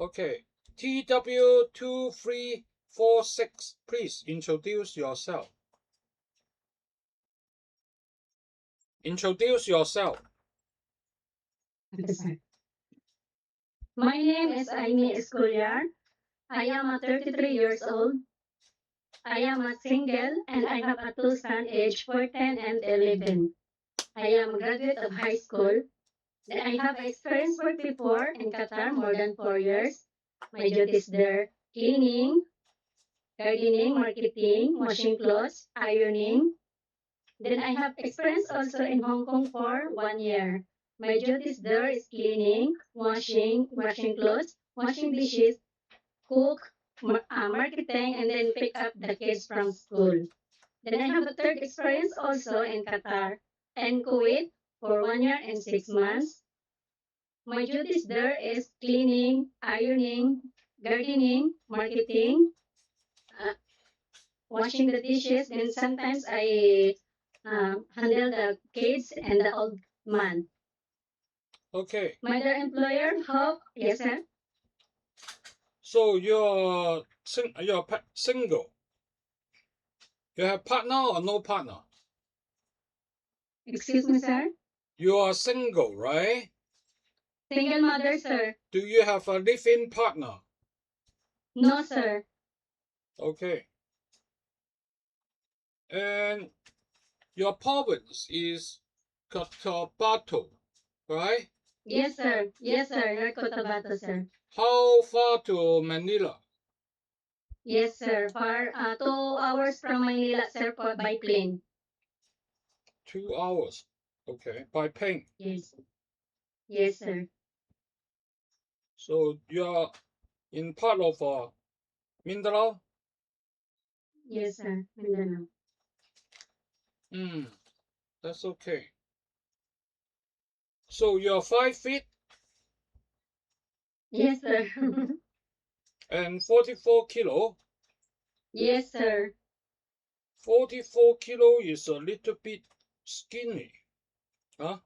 Okay. TW2346, please introduce yourself. Introduce yourself. Okay, sir. My name is Aimee Escolar. I am 33 years old. I am a single and I have a two sons aged 14 and 11. I am a graduate of high school. Then I have experience work before in Qatar more than 4 years. My duties there cleaning, gardening, marketing, washing clothes, ironing. Then I have experience also in Hong Kong for 1 year. My duties there is cleaning, washing clothes, washing dishes, cook, marketing, and then pick up the kids from school. Then I have a third experience also in Qatar and Kuwait for 1 year and 6 months. My duties there is cleaning, ironing, gardening, marketing, uh, washing the dishes, and sometimes I handle the kids and the old man. Okay. My other employer, Hope, yes sir. So you're single. You have partner or no partner? Excuse me, sir. You are single, right? Single mother, sir. Do you have a live-in partner? No, sir. Okay. And your province is Cotabato, right? Yes, sir. Yes, sir. You're Cotabato, sir. How far to Manila? Yes, sir. For 2 hours from Manila, sir, by plane. 2 hours. Okay. By plane. Yes. Yes, sir. So you're in part of Mindanao? Yes, sir. Mindanao. That's okay. So you're 5 feet Yes, sir. and 44 kilo. Yes, sir. 44 kilo is a little bit skinny. Huh?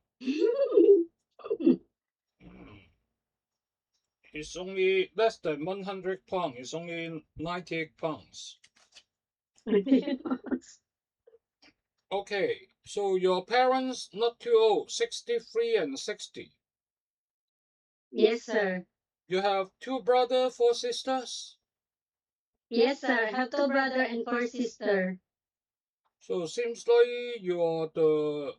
It's only less than 100 pounds. It's only 98 pounds. Okay, so your parents not too old, 63 and 60. Yes, sir. You have 2 brothers, 4 sisters? Yes, sir. I have two brother and 4 sister. So seems like you are the,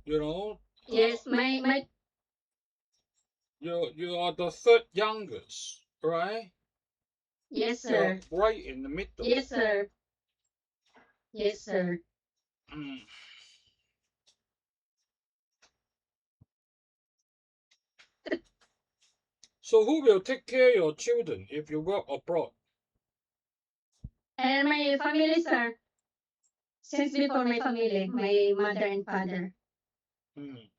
you know, Yes, my you are the third youngest, right? yes, You're sir. right in the middle. Yes, sir. Yes, sir. Mm. So who will take care of your children if you work abroad? And my family, sir. Since before my family, my mother and father. Mm.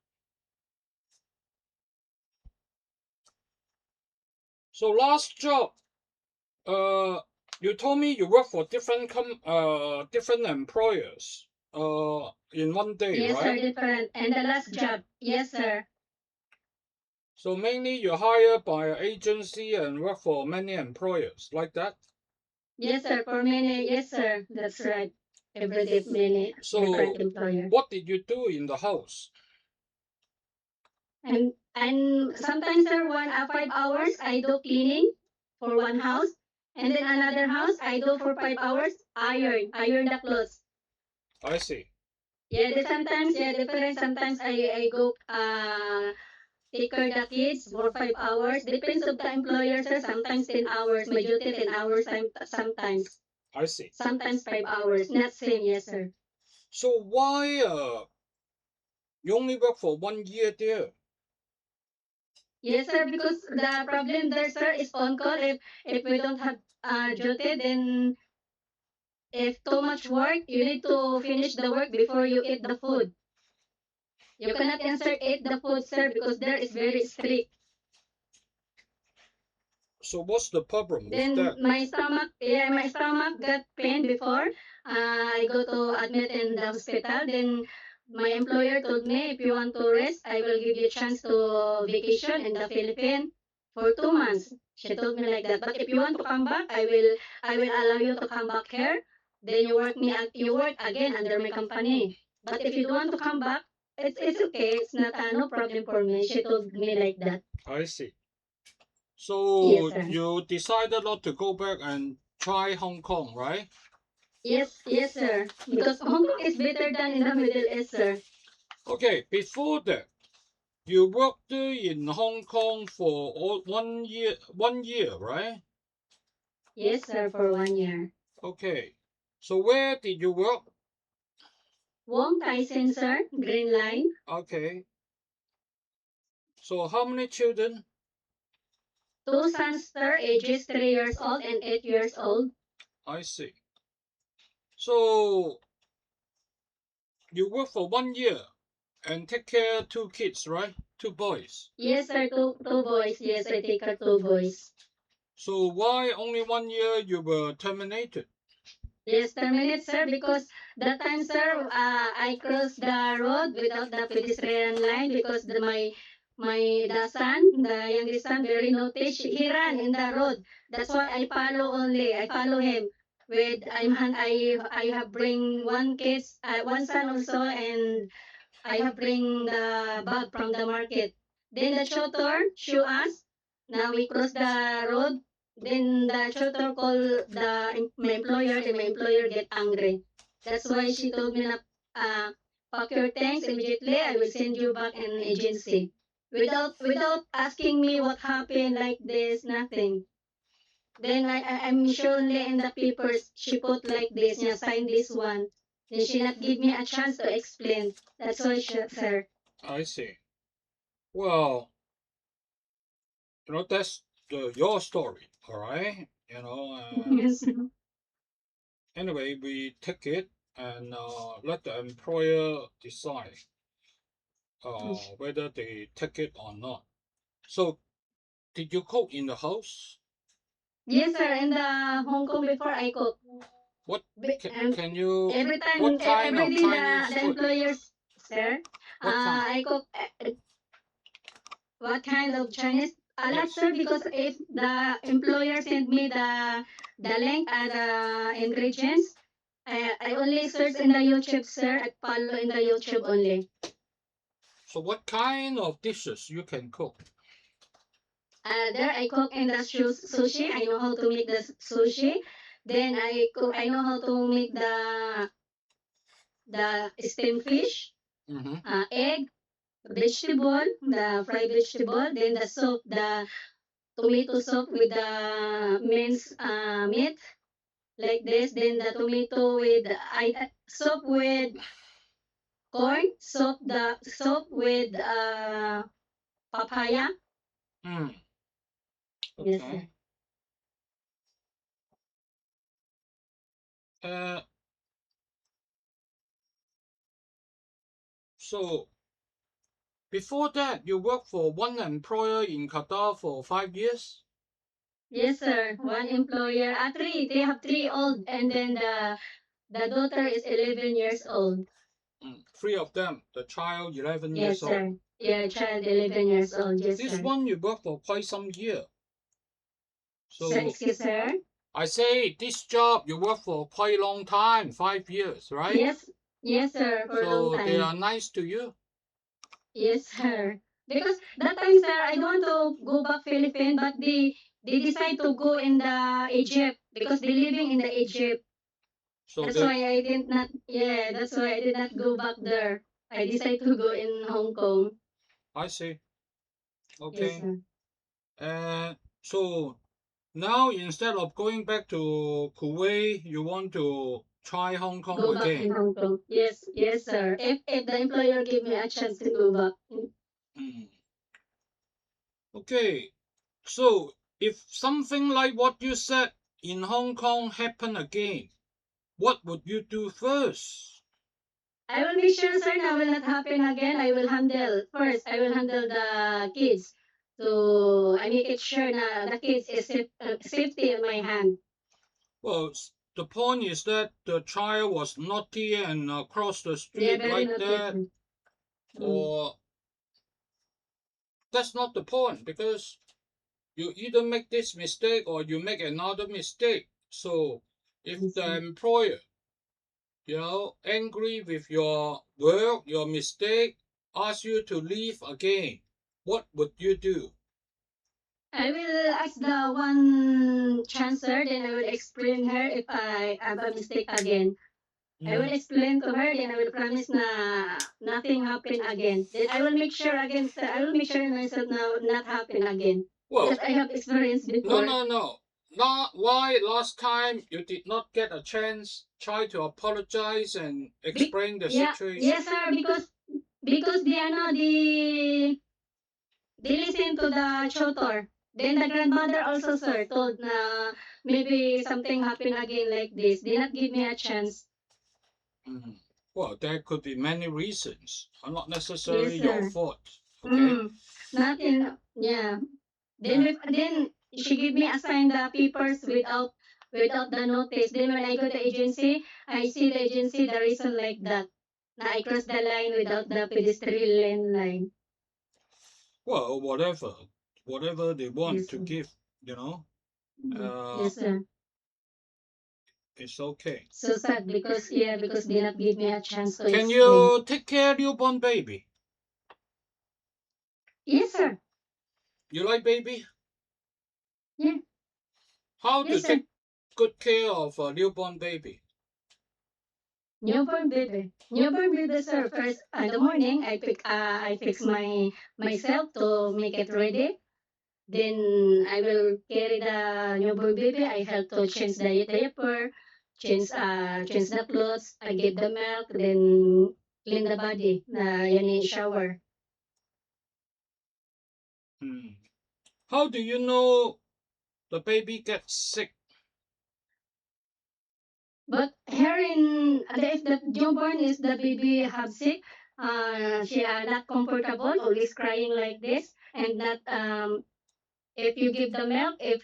So last job, you told me you work for different employers in one day, Yes, sir, right? different. And the last job, yes, sir. So mainly you hire by an agency and work for many employers, like that? Yes, sir, for many, yes, sir. That's right. Every day, many So different employer. what did you do in the house? And sometimes, sir, 5 hours I do cleaning for one house, and then another house I do for 5 hours iron the clothes. I see. Yeah, sometimes yeah different. Sometimes I go take care the kids for 5 hours. Depends of the employer, sir. Sometimes 10 hours. My duty 10 hours. Sometimes. I see. Sometimes 5 hours. Not same, yes, sir. So why you only work for 1 year there? Yes, sir. Because the problem there, sir, is on call. If we don't have duty, then if too much work, you need to finish the work before you eat the food. You cannot insert eat the food, sir, because there is very strict. So what's the problem with Then that? my stomach got pain before. I go to admit in the hospital. Then my employer told me, if you want to rest, I will give you a chance to vacation in the Philippines. for 2 months. She told me like that. But if you want to come back, I will allow you to come back here. Then you work again under my company. But if you don't want to come back, it's okay. It's not no problem for me. She told me like that. I see. Yes, So sir. you decided not to go back and try Hong Kong, right? Yes, sir. Because Hong Kong is better than in the Middle East, sir. Okay, before that, you worked in Hong Kong for 1 year, right? Yes, sir, for 1 year. Okay. So where did you work? Wong Tai Sin, sir. Green Line. Okay. So how many children? 2 sons, sir, ages 3 years old and 8 years old. I see. So you work for 1 year and take care 2 kids, right? 2 boys. Yes, sir, two boys. Yes, I take her 2 boys. So why only 1 year you were terminated? Yes, terminate, sir, because that time, sir, I crossed the road without the pedestrian line because the youngest son, very naughty. He ran in the road. That's why I follow only. I follow him. I have bring one son also, and I have bring the bag from the market. Then the tutor show us. Now we cross the road. Then the tutor call my employer. Then my employer get angry. That's why she told me na pack your things immediately. I will send you back in agency. Without asking me what happened like this, nothing. Then I'm sure only in the papers she put like this, yeah, sign this one. Then she not give me a chance to explain. That's why, sir. I see. Well, that's your story, all right? Yes. Anyway, we take it and let the employer decide whether they take it or not. So, did you cook in the house? Yes, sir. In the Hong Kong before I cook. What Be- can, um, can you? every time, What kind every of day Chinese the food? employers, sir, What kind? I cook what kind of Chinese? A lot, Yes. sir, because if the employer send me the link and the ingredients, I only search in the YouTube, sir. I follow in the YouTube only. So, what kind of dishes you can cook? There I cook in the sushi. I know how to make the sushi. Then I cook. I know how to make the steamed fish, Mm-hmm. egg, vegetable, the fried vegetable. Then the soup, the tomato soup with the minced meat like this. Then the tomato with soup with corn, soup with papaya. Mm. Yes, sir. Okay. Uh, so before that, you worked for one employer in Qatar for 5 years? Yes, sir. One employer. Three. They have 3 old, and then the daughter is 11 years old. Three of them. The child 11 Yes, years old. sir. Yeah, child 11 years old. Yes, This sir. one you worked for quite some year. Sir, So excuse, sir. I say this job you work for quite a long time, 5 years, right? Yes, sir. For a long So they are time. nice to you. Yes, sir. Because that time, sir, I don't want to go back Philippines, but they decide to go in the Egypt because they living in the Egypt. So That's they, why I did not. Yeah, that's why I did not go back there. I decided to go in Hong Kong. I see. Yes, Okay. sir. So now instead of going back to Kuwait, you want to try Hong Kong Go back again. in Hong Kong. Yes, sir. If the employer give me a chance to go back. Mm. Okay. So if something like what you said in Hong Kong happen again, what would you do first? I will make sure, sir, that will not happen again. I will handle first. I will handle the kids. So I make it sure that the kids is safety in my hand. Well, the point is that the child was naughty and crossed the They are street very like naughty. that, Mm. or that's not the point because You either make this mistake or you make another mistake. So if Yes, the sir. employer, angry with your work, your mistake, ask you to leave again, what would you do? I will ask the one chancer, then I will explain her if I have a mistake again. I will Mm, explain to her, then I will promise na nothing happen again. Then I will make sure again, sir. I will make sure myself now not happen again. Because well, I have experience no, before. no, no. Not why last time you did not get a chance, try to apologize and Be- explain the yeah, situation. yes, sir. Because they listen to the tutor. Then the grandmother also, sir, told na maybe something happen again like this. They not give me a chance. Mm. Well, there could be many reasons, not Yes, necessarily your sir. fault. Okay. Mm, nothing. Yeah. Then she gave me assign the papers without the notice. Then when I go to agency, I see the agency the reason like that. Na I cross the line without the pedestrian line. Well, whatever they want Yes, to sir. give, you know, uh, Yes, sir. it's okay. So sad because they not give me a chance to Can explain. you take care of newborn baby? Yes, sir. You like baby? Yeah. How to Yes, sir. take good care of a newborn baby? Newborn baby. Newborn baby, sir. First in the morning, I fix myself to make it ready. Then I will carry the newborn baby. I help to change the diaper, change the clothes. I give the milk, then clean the body. Na yani shower. Hmm. How do you know the baby gets sick? But here in if the newborn is the baby have sick, she are not comfortable, always crying like this, and not if you give the milk, if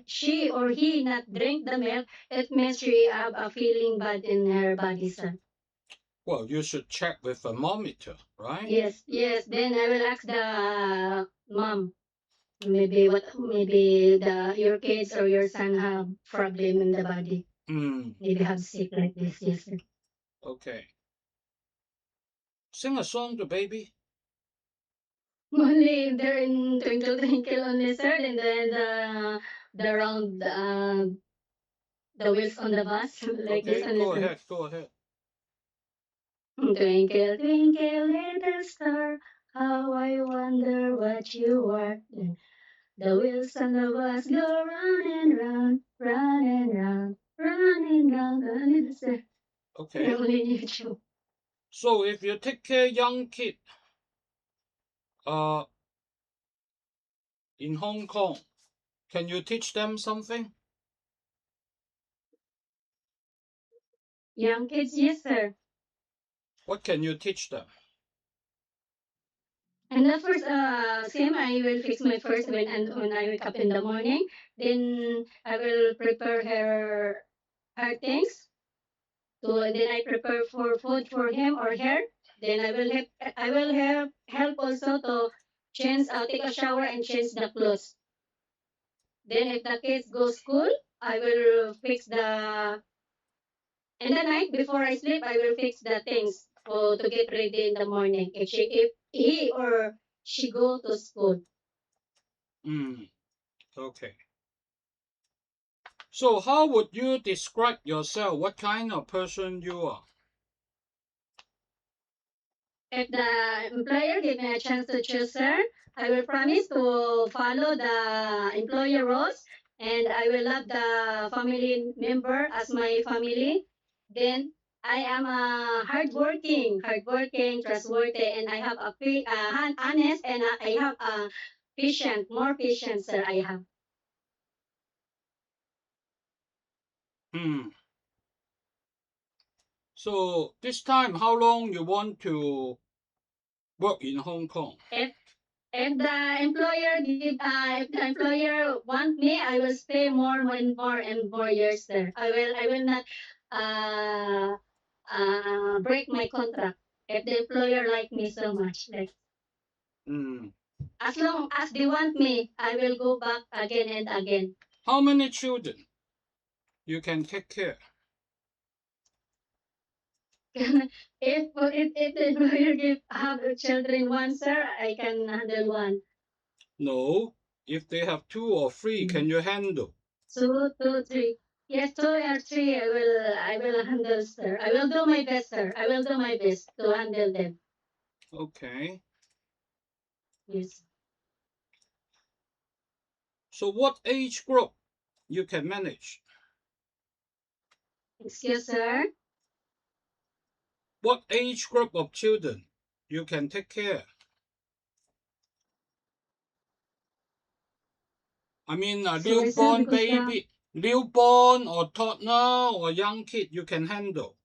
she or he not drink the milk, it means she have a feeling bad in her body, sir. Well, you should check with a monitor, right? Yes, yes. Then I will ask the mom. Maybe the your kids or your son have problem in the body. Hmm. Maybe have sick like this. Yes, sir. Okay. Sing a song to baby. Only they're in Twinkle Twinkle only, sir. And then the round the wheels on the bus like this Okay, only, go sir. ahead, go ahead. Twinkle, twinkle, little star, how I wonder what you are. The wheels on the bus go round and round, round and round, round and round. Only the sir. Okay. Only in YouTube. So if you take care young kid uh in Hong Kong, can you teach them something? Young kids, yes, sir. What can you teach them? And the first, same, I will fix my first when I wake up in the morning. Then I will prepare her things. Then I prepare for food for him or her. Then I will help also to change, take a shower and change the clothes. Then if the kids go school, I will fix the in the night before I sleep. I will fix the things to get ready in the morning. If he or she go to school. Hmm. Okay. So how would you describe yourself? What kind of person you are? If the employer give me a chance to choose, sir, I will promise to follow the employer rules, and I will love the family member as my family. Then I am a hardworking, trustworthy, and I have honest, and I have a patient, more patience, sir. I have. Hmm. So this time, how long you want to work in Hong Kong? If if the employer if the employer want me, I will stay more years there. I will not uh break my contract. If the employer like me so much, like Hmm. As long as they want me, I will go back again and again. How many children you can take care? If the employer give have children one, sir, I can handle one. No. If they have 2 or 3, can you handle? 2, 2, 3. Yes, 2 or 3. I will handle, sir. I will do my best, sir. I will do my best to handle them. Okay. Yes. So what age group you can manage? Excuse, sir. What age group of children you can take care? I mean, a Sorry, sir, newborn because baby, newborn or toddler or young kid you can handle.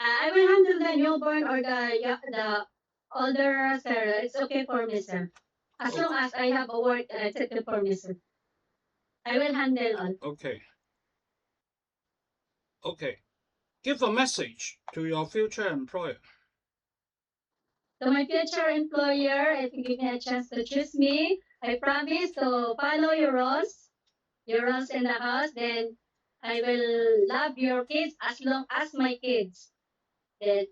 I will handle the newborn or the older, sir. It's okay for me, sir. As long as I have a work, it's okay for me, sir. I will handle all. Okay. Okay. Give a message to your future employer. To my future employer, if you give me a chance to choose me, I promise to follow your rules in the house. Then I will love your kids as long as my kids. Then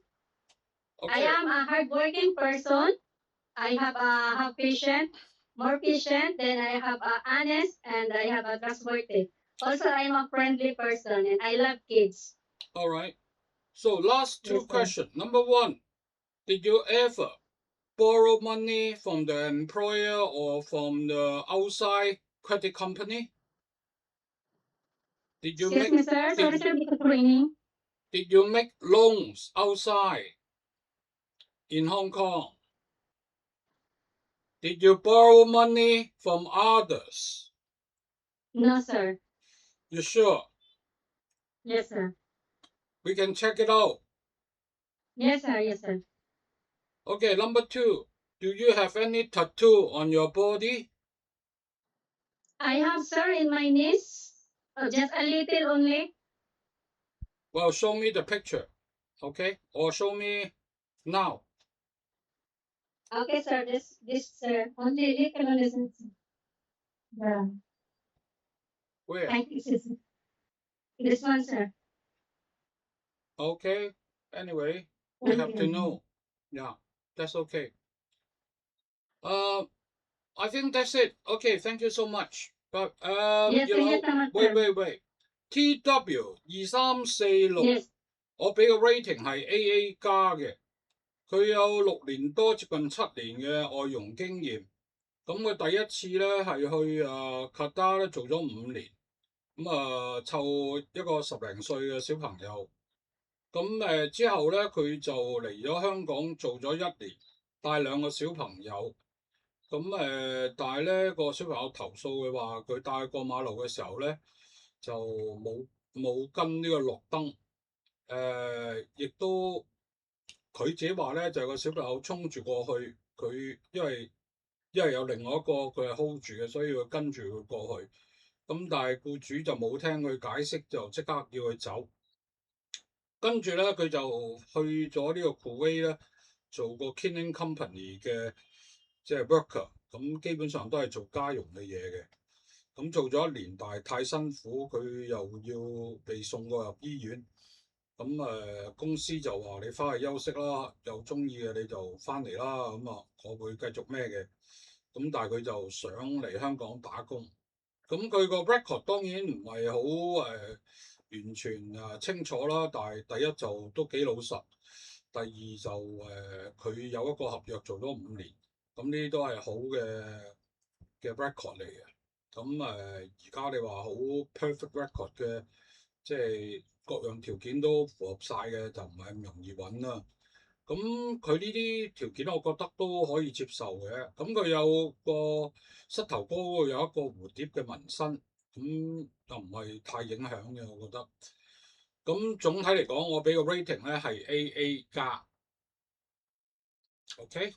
I Okay. am a hardworking person. I have patient, more patient. Then I have a honest and I have a trustworthy. Also, I am a friendly person and I love kids. All right. So last 2 Yes, sir. questions. Number 1, did you ever borrow money from the employer or from the outside credit company? Did you Excuse make me, sir. Sorry, sir, because training. did you make loans outside in Hong Kong? Did you borrow money from others? No, sir. You sure? Yes, sir. We can check it out. Yes, sir. Yes, sir. Okay, number 2. Do you have any tattoo on your body? I have, sir, in my knees. Just a little only. Well, show me the picture. Okay? Or show me now. Okay, sir. This, sir. Only little only, sir. Yeah. Where? Thank you, sir. This one, sir. Okay. Anyway, we have to know. Yeah, that's okay. I think that's it. Okay, thank you so much. But Yes, you sir. know, Yes, sir. wait. TW 2346， Yes. 我俾個 rating 係 AA 加嘅。佢有6年多，接近7年嘅外傭經驗。咁佢第一次咧係去Qatar 咧做咗5年，咁湊一個10零歲嘅小朋友。咁之後咧佢就嚟咗香港做咗1年，帶2個小朋友。但係咧個小朋友投訴嘅話，佢帶過馬路嘅時候咧就冇跟呢個綠燈，亦都佢自己話咧就係個小朋友衝住過去，佢因為有另外一個佢係 hold 住嘅，所以佢跟住佢過去。咁但係僱主就冇聽佢解釋，就即刻叫佢走。跟住咧佢就去咗呢個 Kuwait 咧做個 cleaning company 嘅即係 worker， 咁基本上都係做家傭嘅嘢嘅。咁做咗1年，但係太辛苦，佢又要被送過入醫院。咁公司就話你翻去休息啦，又中意嘅你就翻嚟啦。咁我會繼續咩嘅。咁但係佢就想嚟香港打工。咁佢個 record 當然唔係好完全清楚啦，但係第一就都幾老實，第二就佢有一個合約做咗5年，咁呢啲都係好嘅 record 嚟嘅。咁而家你話好 perfect record 嘅，即係各樣條件都符合晒嘅，就唔係咁容易揾啦。咁佢呢啲條件我覺得都可以接受嘅。咁佢有個膝頭哥有一個蝴蝶嘅紋身，咁又唔係太影響嘅，我覺得。咁總體嚟講，我俾個 rating 咧係 AA 加。OK。